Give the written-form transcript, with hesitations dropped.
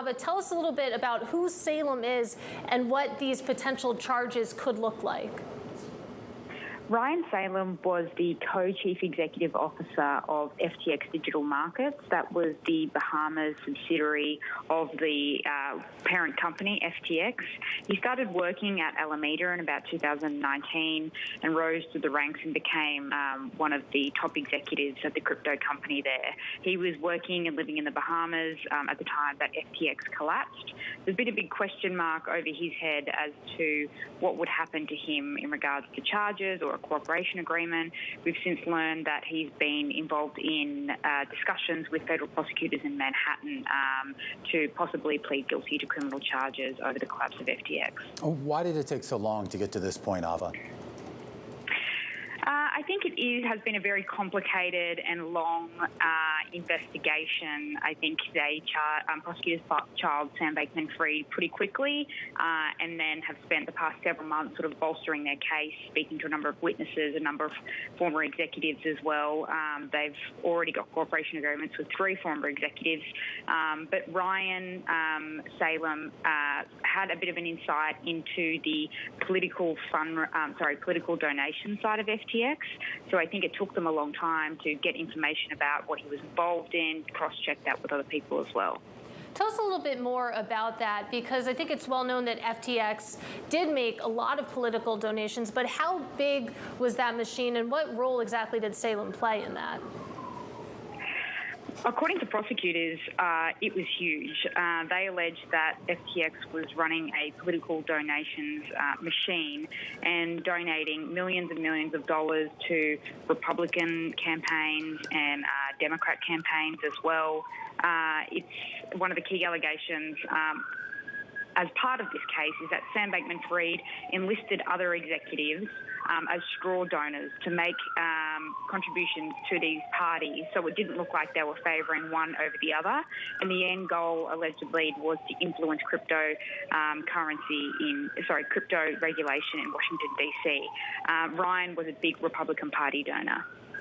Ava, tell us a little bit about who Salame is and what these potential charges could look like. Ryan Salame was the co-chief executive officer of FTX Digital Markets. That was the Bahamas subsidiary of the parent company, FTX. He started working at Alameda in about 2019 and rose through the ranks and became one of the top executives at the crypto company there. He was working and living in the Bahamas at the time that FTX collapsed. There's been a big question mark over his head as to what would happen to him in regards to charges or a cooperation agreement. We've since learned that he's been involved in discussions with federal prosecutors in Manhattan to possibly plead guilty to criminal charges over the collapse of FTX. Why did it take so long to get to this point, Ava? I think has been a very complicated and long investigation. I think prosecutors charged Sam Bankman-Fried pretty quickly and then have spent the past several months sort of bolstering their case, speaking to a number of witnesses, a number of former executives as well. They've already got cooperation agreements with 3 former executives. But Ryan Salame had a bit of an insight into the political donation side of FTX. So I think it took them a long time to get information about what he was involved in, cross-check that with other people as well. Tell us a little bit more about that, because I think it's well known that FTX did make a lot of political donations, but how big was that machine and what role exactly did Salame play in that? According to prosecutors, it was huge. They alleged that FTX was running a political donations machine and donating millions and millions of dollars to Republican campaigns and Democrat campaigns as well. It's one of the key allegations as part of this case is that Sam Bankman-Fried enlisted other executives as straw donors to make contributions to these parties, so it didn't look like they were favouring one over the other. And the end goal, allegedly, was to influence crypto regulation in Washington, D.C. Ryan was a big Republican Party donor.